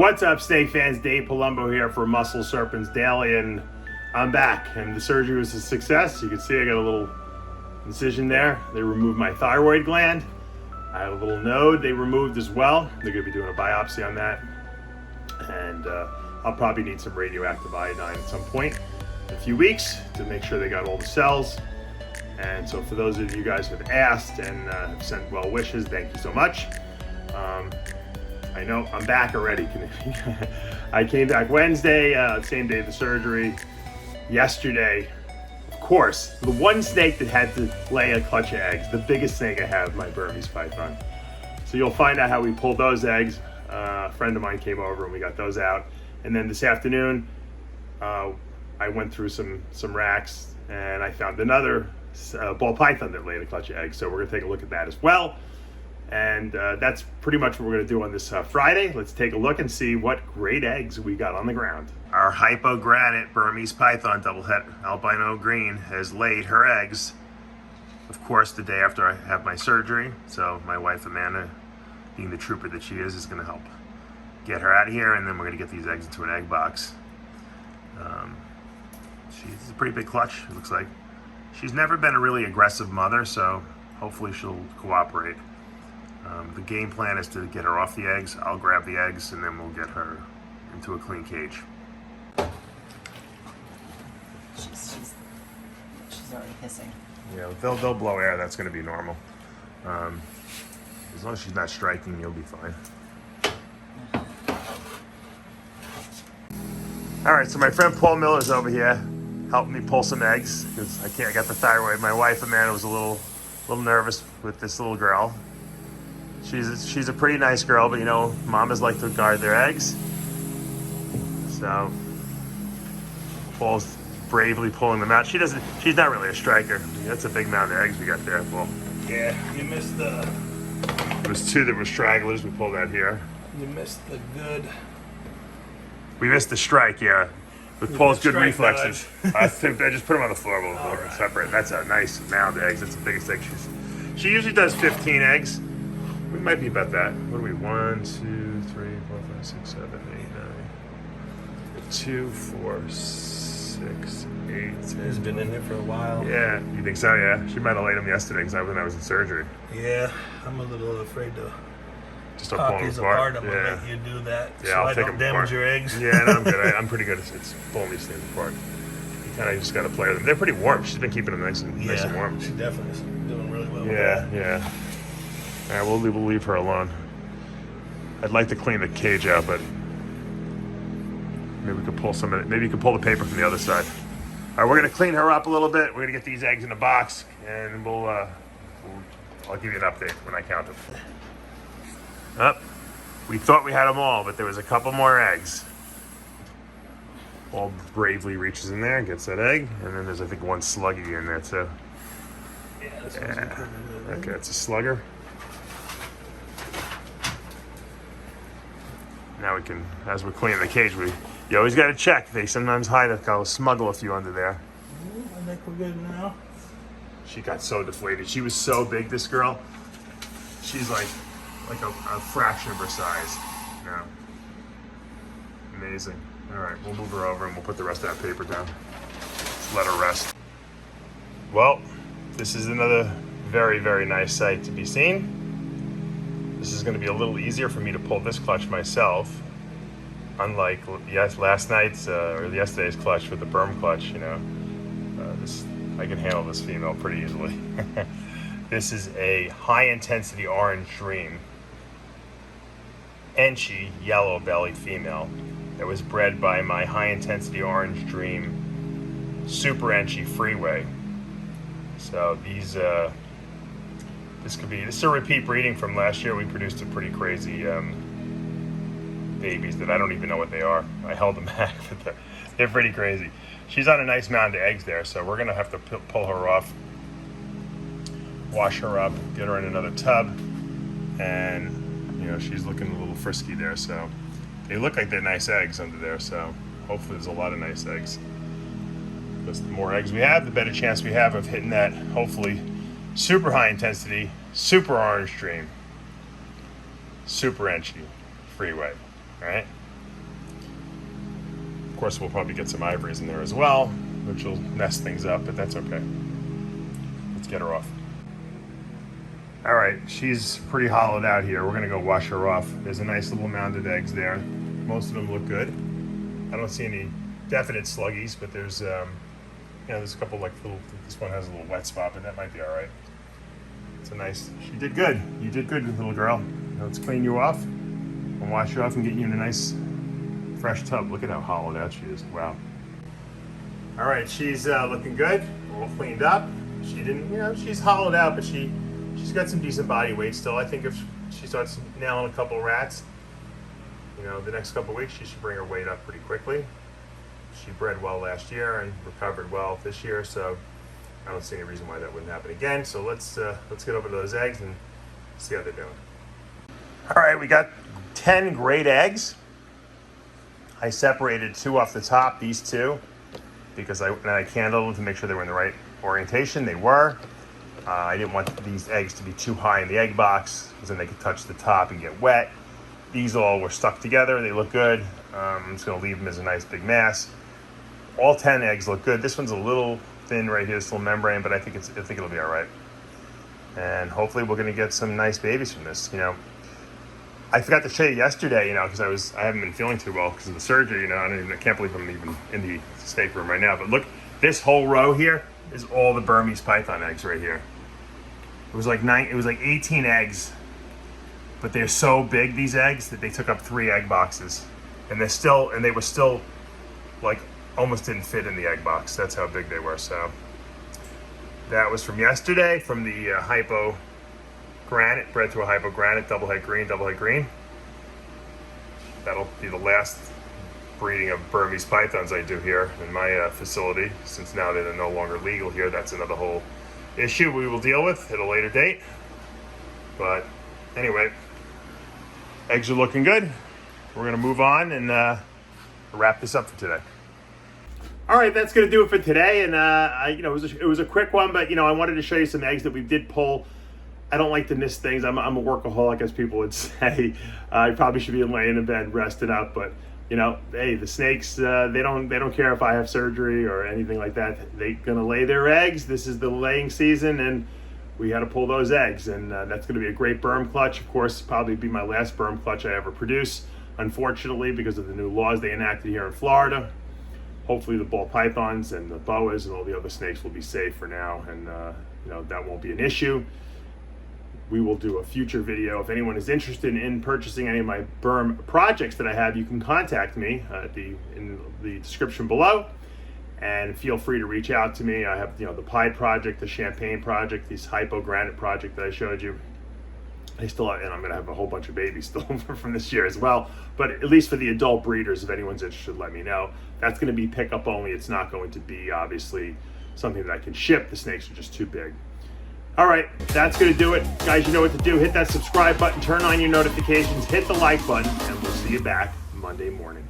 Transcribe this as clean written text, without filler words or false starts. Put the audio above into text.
What's up, snake fans? Dave Palumbo here for Muscle Serpents Daily, and I'm back. And the surgery was a success. You can see I got a little incision there. They removed my thyroid gland. I had a little node they removed as well. They're going to be doing a biopsy on that. And I'll probably need some radioactive iodine at some point in a few weeks to make sure they got all the cells. And so for those of you guys who have asked and have sent well wishes, thank you so much. I know I'm back already. I came back Wednesday, same day of the surgery. Yesterday, of course, the one snake that had to lay a clutch of eggs, the biggest snake I have, my Burmese Python. So you'll find out how we pulled those eggs. A friend of mine came over and we got those out. And then this afternoon, I went through some racks and I found another ball python that laid a clutch of eggs. So we're gonna take a look at that as well. And that's pretty much what we're gonna do on this Friday. Let's take a look and see what great eggs we got on the ground. Our hypogranate Burmese Python double het albino green has laid her eggs, of course, the day after I have my surgery. So my wife Amanda, being the trooper that she is gonna help get her out of here, and then we're gonna get these eggs into an egg box. She's a pretty big clutch, it looks like. She's never been a really aggressive mother, so hopefully she'll cooperate. The game plan is to get her off the eggs. I'll grab the eggs and then we'll get her into a clean cage. She's already hissing. Yeah, they'll blow air. That's going to be normal. As long as she's not striking, you'll be fine. All right, so my friend Paul Miller's over here helping me pull some eggs because I got the thyroid. My wife Amanda was a little nervous with this little girl. She's a pretty nice girl, but you know, mamas like to guard their eggs. So Paul's bravely pulling them out. She's not really a striker. That's a big amount of eggs we got there, Paul. Yeah, you missed the... There was two that were stragglers. We pulled out here. You missed the good... We missed the strike, yeah. With Paul's good reflexes. I just put them on the floor. We'll separate. That's a nice mound of eggs. That's the biggest egg she usually does 15 eggs. We might be about that. What are we? 1, 2, 3, 4, 5, 6, 7, 8, 9. 2, 4, 6, 8. She's been in there for a while. Yeah, you think so? Yeah. She might have laid them yesterday because when I was in surgery. Yeah, I'm a little afraid to Just start pop pulling these them apart. apart. I'm gonna let you do that. Yeah, so I'll I take don't them damage apart. your eggs. Yeah, no, I'm good. I'm pretty good at pulling these things apart. You kind of just got to play with them. They're pretty warm. She's been keeping them nice and warm. She definitely is doing really well. Yeah. All right, we'll leave her alone. I'd like to clean the cage out, but maybe we could pull some of it. Maybe you could pull the paper from the other side. All right, we're gonna clean her up a little bit. We're gonna get these eggs in a box, and I'll give you an update when I count them. We thought we had them all, but there was a couple more eggs. Paul bravely reaches in there and gets that egg, and then there's I think one sluggy in there too. Yeah. Okay, it's a slugger. Now we can, as we're cleaning the cage, you always got to check. They sometimes smuggle a few under there. I think we're good now. She got so deflated. She was so big, this girl. She's like a fraction of her size. Yeah. Amazing. All right, we'll move her over and we'll put the rest of that paper down. Just let her rest. Well, this is another very, very nice sight to be seen. This is going to be a little easier for me to pull this clutch myself, unlike last night's or yesterday's clutch with the Burm clutch. You know, I can handle this female pretty easily. This is a high-intensity orange dream, Enchi yellow-bellied female that was bred by my high-intensity orange dream Super Enchi Freeway. So these. This is a repeat breeding from last year. We produced a pretty crazy babies that I don't even know what they are. I held them back, but they're pretty crazy. She's on a nice mound of eggs there, so we're gonna have to pull her off, wash her up, get her in another tub, and you know she's looking a little frisky there. So they look like they're nice eggs under there. So hopefully there's a lot of nice eggs. Because the more eggs we have, the better chance we have of hitting that hopefully super high intensity, super orange dream, Super Enchi Freeway. All right, course, we'll probably get some ivories in there as well, which will mess things up, but that's okay. Let's get her off. All right, she's pretty hollowed out here. We're gonna go wash her off. There's a nice little mound of eggs there. Most of them look good. I don't see any definite sluggies, but there's, there's a couple like little, this one has a little wet spot, but that might be all right. It's a nice, she did good. You did good, little girl. Now let's clean you off and wash you off and get you in a nice fresh tub. Look at how hollowed out she is, wow. All right, she's looking good, all cleaned up. She didn't, she's hollowed out, but she's got some decent body weight still. I think if she starts nailing a couple rats, the next couple weeks, she should bring her weight up pretty quickly. She bred well last year and recovered well this year, so I don't see any reason why that wouldn't happen again. So let's get over to those eggs and see how they're doing. All right, we got 10 great eggs. I separated 2 off the top, these 2, because I candled them to make sure they were in the right orientation. They were. I didn't want these eggs to be too high in the egg box, because then they could touch the top and get wet. These all were stuck together. They look good. I'm just going to leave them as a nice big mass. All 10 eggs look good. This one's a little thin right here, this little membrane, but I think it'll be all right. And hopefully we're going to get some nice babies from this. I forgot to show you yesterday, because I haven't been feeling too well because of the surgery. I can't believe I'm even in the snake room right now. But look, this whole row here is all the Burmese Python eggs right here. It was like 18 eggs, but they're so big, these eggs, that they took up 3 egg boxes, and they were still like almost didn't fit in the egg box. That's how big they were. So that was from yesterday, from the hypo granite, bred to a hypo granite, double head green. That'll be the last breeding of Burmese pythons I do here in my facility, since now they're no longer legal here. That's another whole issue we will deal with at a later date. But anyway, eggs are looking good. We're gonna move on and wrap this up for today. All right, that's gonna do it for today. And it was a quick one, but I wanted to show you some eggs that we did pull. I don't like to miss things. I'm a workaholic, as people would say. I probably should be laying in bed resting up, but hey, the snakes, they don't care if I have surgery or anything like that. They're gonna lay their eggs. This is the laying season, and we had to pull those eggs, and that's gonna be a great Burm clutch. Of course, probably be my last Burm clutch I ever produce, unfortunately, because of the new laws they enacted here in Florida. Hopefully the ball pythons and the boas and all the other snakes will be safe for now, and that won't be an issue. We will do a future video. If anyone is interested in purchasing any of my Burm projects that I have, you can contact me in the description below, and feel free to reach out to me. I have the Pied project, the Champagne project, this hypo granite project that I showed you. I still have, and I'm going to have a whole bunch of babies still from this year as well. But at least for the adult breeders, if anyone's interested, let me know. That's going to be pickup only. It's not going to be obviously something that I can ship. The snakes are just too big. All right, that's going to do it. Guys, you know what to do. Hit that subscribe button, turn on your notifications, hit the like button, and we'll see you back Monday morning.